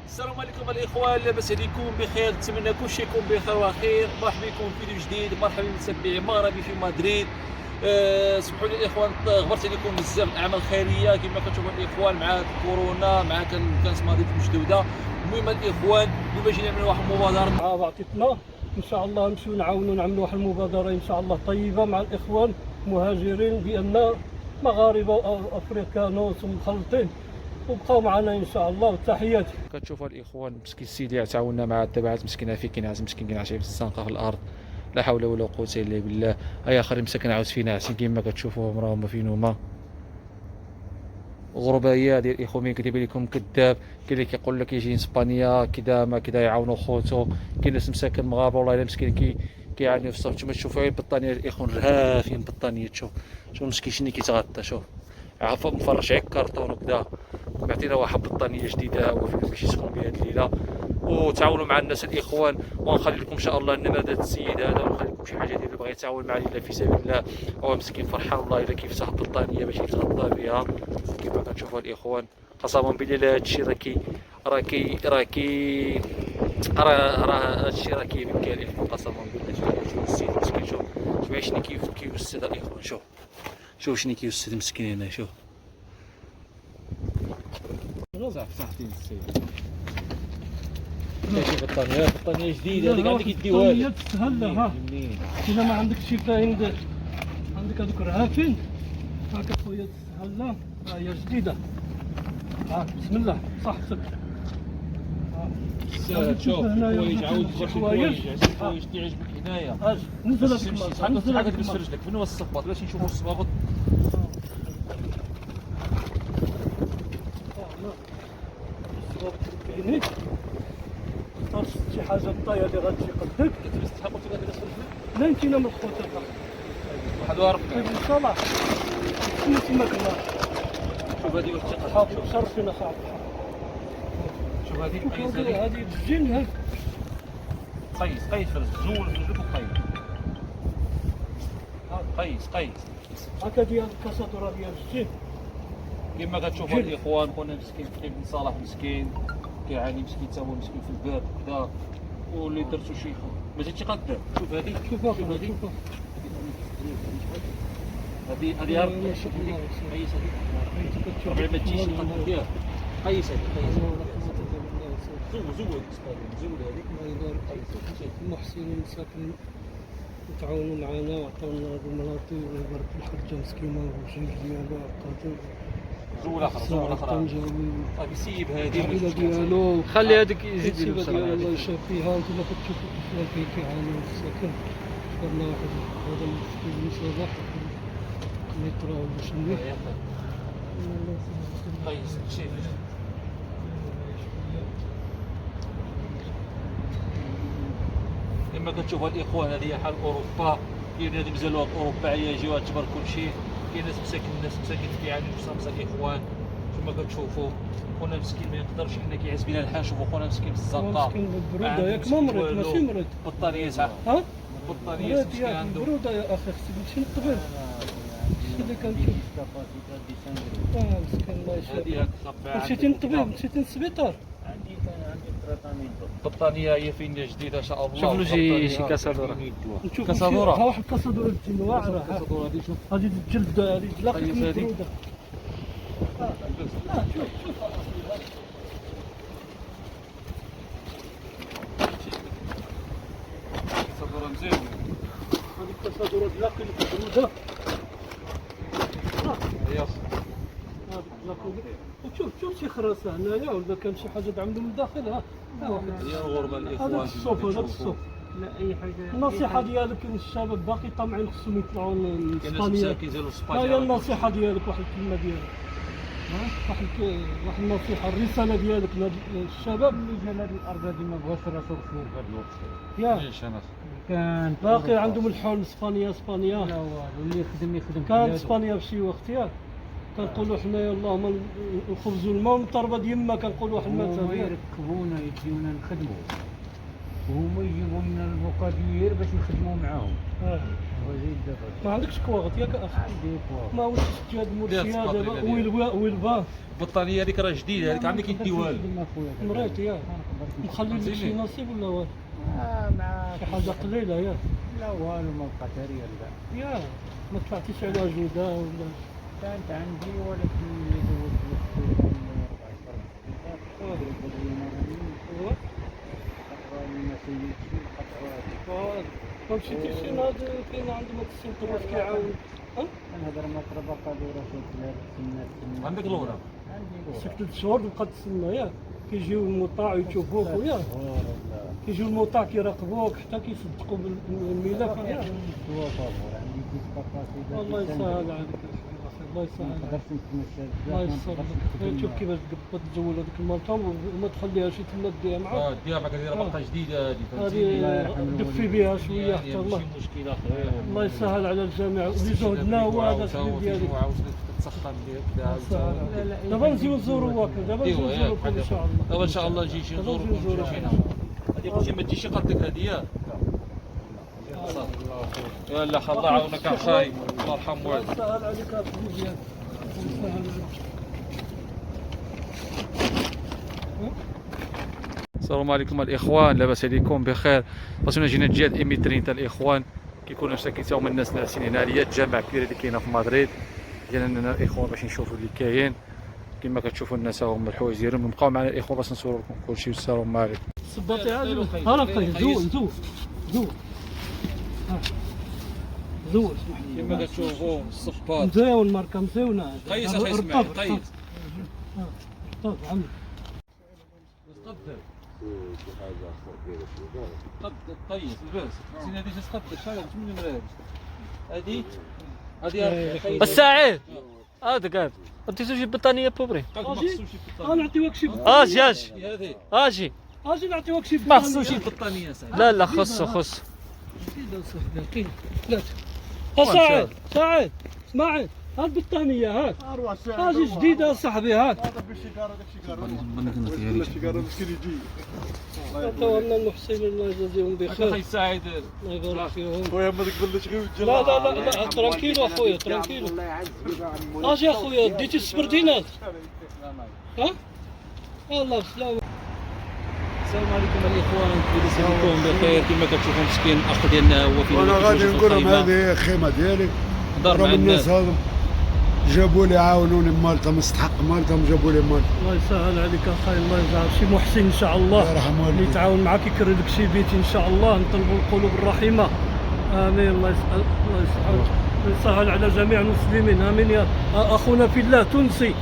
السلام عليكم الاخوان، لاباس عليكم بخير؟ نتمنى كلشي يكون بخير وخير. مرحبا بكم في فيديو جديد، مرحبا بمتابعي مغربي في مدريد. سمحوا لي الاخوان، غبرت عليكم بزاف الاعمال الخيريه كما كتشوفوا الاخوان، مع كورونا مع كانت مدينه مشدوده. المهم الاخوان اليوم جينا نعملوا واحد المبادره عطيتنا ان شاء الله نمشيو نعاونوا نعملوا واحد المبادره ان شاء الله طيبه مع الاخوان المهاجرين، بان مغاربه وافريكانوس ومخلطين وبقاو معنا ان شاء الله. وتحياتي. كتشوفوا الاخوان مسكين السيدي تعاوننا مع التبعات مسكينه في كنعس، مسكين كنعس في الزنقه في الارض، لا حول ولا قوه الا بالله. هيا اخرين مساكن عاوز فينا عسين كما كتشوفوهم راهم فين هما. غربايه ديال الاخوان كتب لكم كذاب، كاين اللي كيقول لك يجي اسبانيا كذا ما كذا يعاونوا خوتو، كاين ناس مساكن مغاربه والله الا مسكين كيعانيو في الصف. نتوما تشوفوا البطانيه الاخوان رهافين بطانيه، شوف مسكين شنو كيتغطى، شوف عافا مفرش عيك كرتون وكذا. معطينا واحد بطانيه جديده هو فين باش يسخن بها الليله. وتعاونوا مع الناس الاخوان، ونخلي لكم ان شاء الله النماذج السيد هذا، ونخلي لكم شي حاجه اللي بغى يتعاون مع الا في سبيل الله. هو مسكين فرحان الله الا كيفتح البطانيه باش يتغطى بها كما كتشوفوا الاخوان. قسما بالله لا هادشي راه هادشي راه كيبكي عليه قسما بالله. شوف السيد مسكين، شوف شنو كيوسد الاخوان، شوف شنو كيوسد مسكين هنا، شوف صحتين السيد. شي بطانيه جديده هذيك عندك يديوها لك تسهل ها. اذا ما عندك شي فاين عندك هذوك رهافين هاك خويا تسهل ها هي جديده. بسم الله صحتك. شوف حوايج عاود حوايج اللي عجبك هنايا. نزل هذيك تلبس في رجلك. فين هو الصباط؟ باش نشوفوا الصباط. شي حاجه طايه اللي غتجي قدك كتلبس تحقق تبغى تلبس في رجلك. لا يمكننا من الخوت واحد وارب ان شاء الله. تما كنا شوف هذه وثيقه، حاضر شرفنا صاحبي. شوف هذه هذه الجن هاك قيس في رجلك، زول في رجلك وقيس هكا ديال الكاسادورا ديال الجن. كما كتشوفوا الاخوان خونا مسكين ابن صالح مسكين كيعاني، مسكين تا هو مسكين في الباب كذا، واللي درتو شي ماشي شي قد. شوف هذه هذه عرفت شوف هذيك قيس هذيك طبعا ما تجيش القد ديالها. قيس هذيك زول هذيك الله يبارك فيك. المحسنين ساكنين وتعاونوا معنا وعطاونا هذه المناطق. الله يبارك في الحجه مسكينه والجيل ديالها قاتل زول اخر طيب سيب هذه العائله ديالو، خلي هذيك يزيد له الله يشافيها. وانتم كتشوفوا الطفل كيعانيوا في السكن. شكرنا واحد هذا المسكين اللي صباح المترو ولا شنو. قيس شيء كما كتشوفوا الاخوان هذه حال اوروبا. كاين هذه مزالوها اوروبا يجيو تبر كلشي. كاين ناس مساكن كيعانيو في صمصه الاخوان كما كتشوفوا. خونا مسكين ما يقدرش، حنا كيعز بنا الحال. شوفوا خونا مسكين في الزنقه، مسكين بالبروده ياك ما مريض ماشي مريض. بطانيه تاع بطانيه مسكين عنده بروده يا اخي. خصك تمشي للطبيب. اللي كنشوف مسكين الله يشافيه. مشيتي للطبيب؟ مشيتي للسبيطار؟ عندي تريطامين. البطانيه هي فين جديده ان شاء الله. شوف له شي كاسادورا. نشوف كاسادورا. ها واحد كاسادورا جديد واعره. الكاسادورا هذه شوف هذه الجلد هذه تلاقيت قيس من هذه. البروده. شوف كاسادورا مزيان. هذه الكاسادورا تلاقي من البروده. شوف شي خراسه هنايا ولا كان شي حاجه تعملوا من الداخل. ها واحد هي الغربه الاخوان. هذا الصوف هذا الصوف. لا اي حاجه. النصيحه ديالك للشباب باقي طامعين خصهم يطلعوا كاين ناس لاسبانيا. مساكين ديالو ها اسبانيا. هي النصيحه ديالك، واحد الكلمه ديالك. واحد النصيحه، الرساله ديالك للشباب. اللي جا لهاد الارض هادي ما بغاش راسو خير في هاد الوقت. يا ليش انا كان باقي عندهم الحلم اسبانيا. لا والو اللي يخدم كانت اسبانيا بشي وقت ياك كنقولوا حنايا اللهم الخبز والماء والتربه ديما. كنقولوا واحد هما المثل يركبونا يديونا نخدموا، وهما يجيبوا لنا البوكادير باش نخدموا معاهم. وزيد دابا ما عندكش كواغط ياك اخي؟ عندي فوق ما واش السجاد مرسيا دابا ويلبا البطانيه هذيك راه جديده هذيك عندك يدي والو. مريت ياك مخلي لك شي نصيب ولا والو؟ مع شي حاجه قليله ياك لا والو ما بقات ريال كاع ياك ما طلعتيش على جوده ولا كانت عندي ولكن اللي دوزت وقت 14 ايوا ما سيدتش خاطر مشيتيش شي نهار كاين عندهم هاد السنتر كيعاون نهضر مع طربه قالوا راه شوف السنات عندك الاولى عندي شي 3 شهور تبقى تسنى ياك كيجيو المطاع يشوفوك وياك كيجيو المطاع كيراقبوك حتى كيصدقوا بالملف ياك عندي كيس بطاطا الله يسهل عليك الله يسهل عليك نقدرش نتمشى الله بزاف يسهل شوف كيفاش تقبض تزول هذيك المالطون وما تخليهاش تما ديها معاك ديها باقا دايره باقا جديده هذه دفي بها شويه حتى الله مشكله الله يسهل على الجميع واللي جهدنا هو هذا السبيل ديالك تسخن ديالك دابا نجيو نزوروا واكل دابا نجيو نزوروكم ان شاء الله دابا ان شاء الله نجي شي نزوركم هذه قلتي ما تجيش قدك هذه ياك يلا الله يعاونك اخاي الله يرحم الله والديك. يسهل عليك الخدمه ديالك الله يسهل عليك السلام عليكم الاخوان، لاباس عليكم بخير. وصلنا جينا جهه ايميترين تاع الاخوان كيكونوا ساكنين تا هما الناس ناعسين هنا هي الجامعه الكبيره اللي كاينه في مدريد. جينا لنا الاخوان باش نشوفوا اللي كاين كما كتشوفوا الناس هما الحوايج ديالهم. بقاو معنا الاخوان باش نصوروا لكم كلشي. والسلام عليكم. صباطي عادل ها قيس زول زول اسمح لي كما كتشوفوا الصباط مزيون ماركه مزيونه قيس اخي اسماعيل قيس طب عمي قد قيس لباس زين هذه تسقط شحال من مراد هذه الساعد هذا قاعد انت تجي بطانيه بوبري نعطيوك شي اجي هذه اجي اجي نعطيوك شي ما خصوش البطانيه سعيد. لا خص سعيد اسمعي هاد البطانيه هاك هاجي جديده صاحبي هاك تونا المحسنين الله يجازيهم بخير اخي سعيد الله يبارك فيهم خويا ما تقبلش غير لا ترانكيلو اخويا ترانكيلو اجي اخويا ديتي السبردينات ها الله بسلامه. السلام عليكم الاخوان، لاباس عليكم بخير. كما كتشوفوا مسكين الاخ ديالنا هو في وانا غادي نقول لهم هذه خيمه ديالي. دار مع رغم الناس الناس هذم جابوا لي عاونوني مالطا مستحق مالطا جابوا لي مالطا. الله يسهل عليك اخاي الله يجعل شي محسن ان شاء الله الله يرحم والديك. اللي يتعاون معك يكرر لك شي بيت ان شاء الله. نطلبوا القلوب الرحيمه امين. الله يسهل على جميع المسلمين امين يا اخونا في الله تونسي.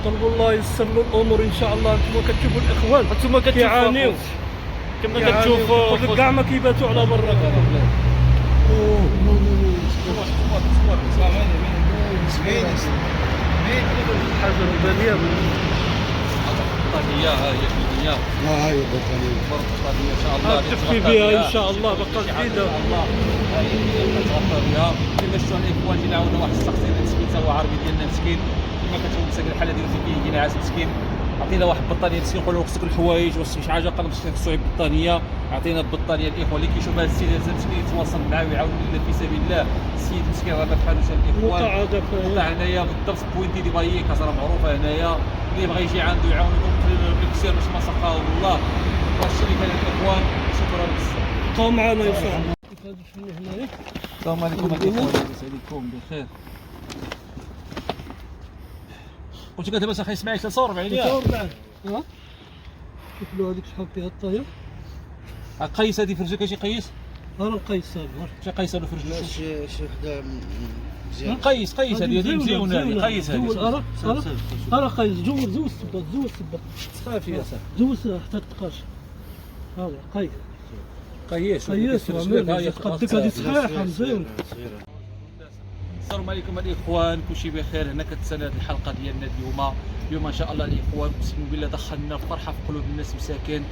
نطلبوا الله ييسر له الامور ان شاء الله. انتم كتشوفوا الاخوان انتم كيعانيو كما كتشوفوا كاع ما كيباتوا على برا. حاجه الباليه البطانيه ها هي الدنيا ها هي البطانيه البطانيه ان شاء الله تكفي بها ان شاء الله بقى جديده الله كتغطى بها. كما شفتوا الاخوان جينا عاونا واحد الشخص ديالنا مسكين تا هو عربي ديالنا مسكين. كما كتشوفوا مساكن الحاله ديالو فين كاين عاز مسكين. عطينا واحد البطانيه مسكين نقولوا خصك الحوايج واش شي حاجه قال مسكين خصو البطانيه. عطينا البطانيه الاخوان اللي كيشوف هذا السيد هذا مسكين يتواصل معاه ويعاون لنا في سبيل الله. السيد مسكين راه ما بحالوش الاخوان. مطاع هنايا بالضبط بوينتي دي بايي كازرا معروفه هنايا. اللي بغى يجي عنده يعاونو بالكسير باش ما سقاهم الله. هادشي اللي كان الاخوان. شكرا بزاف. بقاو معنا ان شاء الله. كيفاش شنو هنايا السلام عليكم الاخوان، لاباس عليكم بخير. قلت لك دابا اخي اسماعيل 43 ياك تصور معاه ها شوف له هذيك شحال فيها الطاير. قيس هذه فرجك اجي قيس انا نقيس هذا شي قيس له فرجك شي وحده مزيان. قيس هذه مزيونه هذه قيس هذه انا قيس زوز السبات زوز السبات صافي يا صاحبي زوز حتى تقاش هذا قيس قيس قدك هذه صحيحه مزيونه. السلام عليكم الاخوان، كلشي بخير. هنا كتسنى هذه الحلقه ديالنا اليوم ان شاء الله الاخوان. اقسم بالله دخلنا فرحه في قلوب الناس مساكن.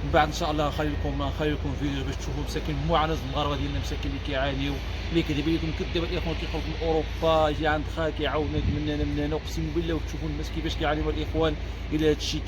من بعد ان شاء الله نخلي لكم فيديو باش تشوفوا مساكن معاناه المغاربه ديالنا مساكن اللي كيعانيو اللي كيدير لكم كذاب الاخوان كيخرجوا من اوروبا يجي عند خاك يعاونك من هنا اقسم بالله وتشوفوا الناس كيفاش كيعانيو الاخوان. الى هذا الشيء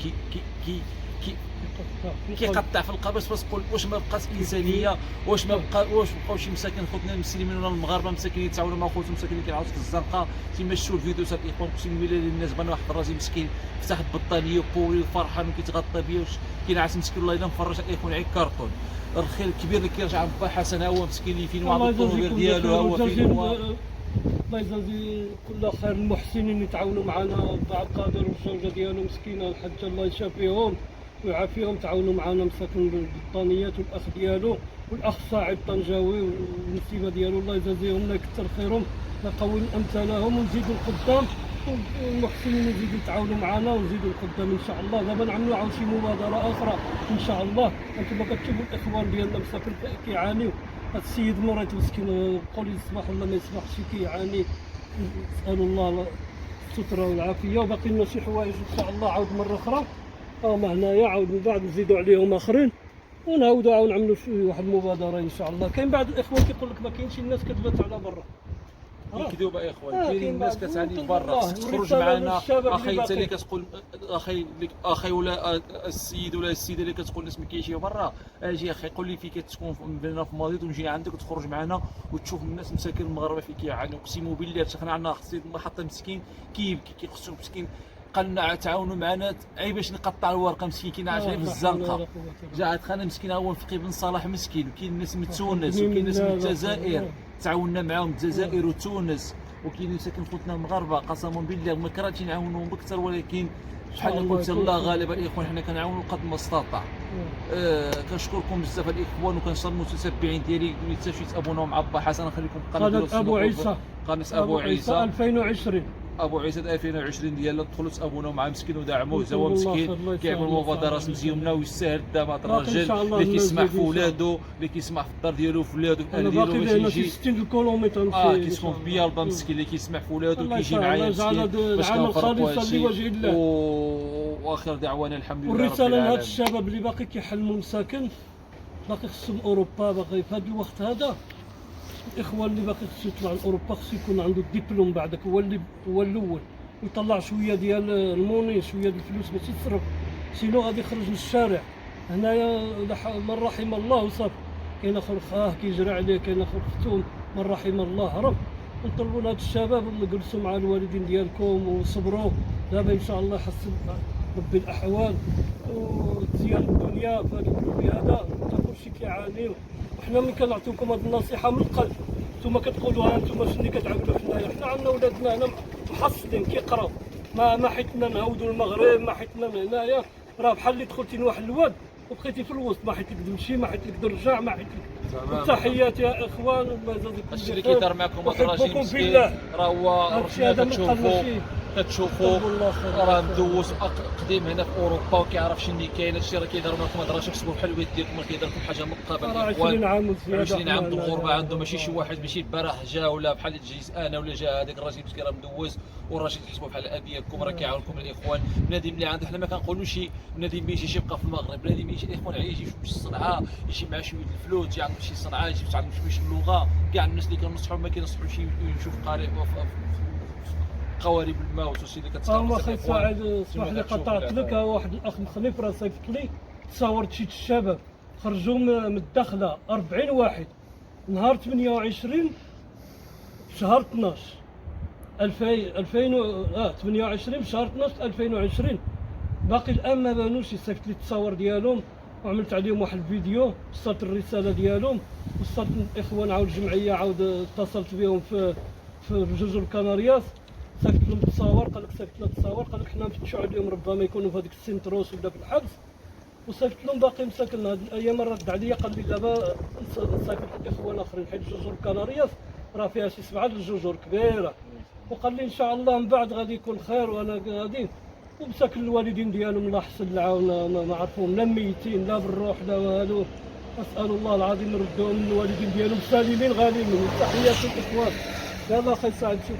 كيقطع في القلب باش تقول واش ما بقات انسانيه، واش بقاو شي مساكن خوتنا المسلمين ولا المغاربه مساكين يتعاونوا مع خوتهم مساكين اللي كيعاودوا في الزنقه كيما شفتوا الفيديو صافي الاخوان اقسم بالله الناس بان واحد الراجل مسكين فتح البطانيه وبوري وفرحان وكيتغطى بيه كينعس مسكين الله يلا مفرج الاخوان عيك كارطون. الخير الكبير اللي كيرجع با حسن هو مسكين اللي فين واحد الطوموبيل ديالو هو فين هو. الله يجازي كل خير المحسنين اللي تعاونوا معنا بعد قادر والزوجه ديالو مسكينه الحاجه الله يشافيهم ويعافيهم تعاونوا معنا مساكن بالبطانيات والاخ ديالو والاخ سعيد طنجاوي والنسيبه ديالو الله يجازيهم الله يكثر خيرهم نقوي امثالهم ونزيدوا القدام والمحسنين يزيدوا يتعاونوا معنا ونزيدوا القدام ان شاء الله. دابا نعملوا عاود شي مبادره اخرى ان شاء الله. انتم كتشوفوا الاخوان ديالنا مساكن كيعانيو، هذا السيد مريض مسكين قول يصبح ولا ما يصبحش كيعاني، نسالوا الله الستره والعافيه. وباقي لنا شي حوايج ان شاء الله عاود مره اخرى هما هنايا عاود من بعد نزيدوا عليهم اخرين ونعاودوا عاود نعملوا واحد المبادره ان شاء الله. كاين بعض الاخوان كيقول لك ما كاينش الناس كتبات على برا، كيكذبوا يا اخوان كاينين الناس كتعاني برا تخرج معنا اخي انت اللي كتقول اخي ولا السيد ولا السيده اللي كتقول الناس ما كاينش برا اجي اخي قول لي فين كتكون بيننا في ماضيط ونجي عندك وتخرج معنا وتشوف الناس مساكن المغاربه فين كيعانيو. اقسم بالله حنا عندنا خصيد محطه مسكين كيبكي كيخصو مسكين قالنا تعاونوا معنا عي باش نقطع الورقه مسكين كينعس غير في الزنقه. جا خانا مسكين هو فقيه بن صالح مسكين وكاين الناس من تونس وكاين الناس من الجزائر تعاوننا معاهم الجزائر وتونس وكاين مساكن خوتنا المغاربه قسما بالله ما كرهتش نعاونوهم بكثر ولكن بحال قلت الله غالبا الاخوان حنا كنعاونوا قد ما استطاع. كنشكركم بزاف الاخوان وكنشكر المتتبعين ديالي اللي تشيت ابونا مع با حسن نخليكم قناه ابو عيسى ابو عيسى 2020 ابو عيسى 2020 ديالنا دخلوا تابوناو مع مسكين ودعموه هو مسكين كيعمل مبادرات مزيونه ويستاهل الدعم هذا الراجل اللي كيسمع في ولادو اللي كيسمع في الدار ديالو في ولادو في الاهل ديالو باش يجي 60 الكيلومتر كيسكن في بيالبا مسكين اللي كيسمع في ولادو كيجي معايا مسكين باش العمل خالصا لوجه الله. واخر دعوانا الحمد لله. والرساله لهذا الشباب اللي باقي كيحلموا مساكن باقي خصهم اوروبا باقي في هذا الوقت هذا الاخوان اللي باقي خصو يطلع لاوروبا خصو يكون عنده الدبلوم بعدك هو الاول ويطلع شويه ديال الموني شويه ديال الفلوس باش يتصرف سينو غادي يخرج للشارع. هنايا من رحم الله وصافي كاين اخر خاه كيجري عليه كاين اخر ختوم من رحم الله رب. نطلبوا لهاد الشباب جلسوا مع الوالدين ديالكم وصبروا دابا ان شاء الله يحسن ربي الاحوال وتزيان الدنيا في هذا الكل هذا كلشي كيعانيو. وحنا ملي كنعطيوكم هذه النصيحه من القلب نتوما كتقولوها انتوما شنو كتعاودوا حنايا حنا عندنا ولادنا هنا محصلين كيقراو ما حيتنا نعاودوا المغرب ما حيتنا هنايا راه بحال اللي دخلتي لواحد الواد وبقيتي في الوسط ما حيت لك تمشي ما حيت لك ترجع ما حيت لك. تحياتي يا اخوان الله يجازيكم بخير. الشيء اللي كيدار معكم الراجل مسكين راه هو كتشوفوا راه مدوز قديم هنا في اوروبا وكيعرف شنو اللي كاين. هادشي راه كيدار معكم هاد الراجل كتبوا بحال الوالد ديالكم راه كيدار لكم حاجه مقابله الاخوان 20 عام بالغربه عنده ماشي شي واحد ماشي البارح جا ولا بحال جيت انا ولا جا هذاك الراجل مسكين راه مدوز والراجل تحسبوا بحال ابيكم راه كيعاونكم الاخوان. بنادم اللي عنده حنا ما كنقولوش بنادم ما يجيش يبقى في المغرب بنادم يجي الاخوان يجي يشوف شي صنعه يجي مع شويه الفلوس يجي عنده شي صنعه يجي يتعلم شويه اللغه. كاع الناس اللي كنصحوا ما كينصحوا شي يشوف قارئ قوارب الموت وشي اللي كتسمع. اخي سعيد اسمح لي قطعت لك واحد الاخ مخليف راه صيفط لي تصاورت شي الشباب خرجوا من الداخله 40 واحد نهار 28 شهر 12 28 شهر 12 2020 باقي الان ما بانوش. صيفط لي التصاور ديالهم وعملت عليهم واحد الفيديو وصلت الرساله ديالهم وصلت الاخوان عاود الجمعيه عاود اتصلت بهم في جزر الكنارياس صيفط لهم التصاور قال لك صيفط لنا التصاور قال لك حنا نفتشوا عليهم ربما يكونوا في هذيك السنتروس ولا في الحبس وصيفط لهم باقي مساكن. هذه الايام رد عليا قال لي دابا صيفط الاخوان اخرين حيت جزر الكنارياس راه فيها شي 7 الجزر كبيره وقال لي ان شاء الله من بعد غادي يكون خير وانا غادي. ومساكن الوالدين ديالهم الله يحسن العون ما عرفوهم لا ميتين لا بالروح لا والو. اسال الله العظيم يردهم الوالدين ديالهم سالمين غانمين. تحياتي الاخوان. يلا اخي سعد شوف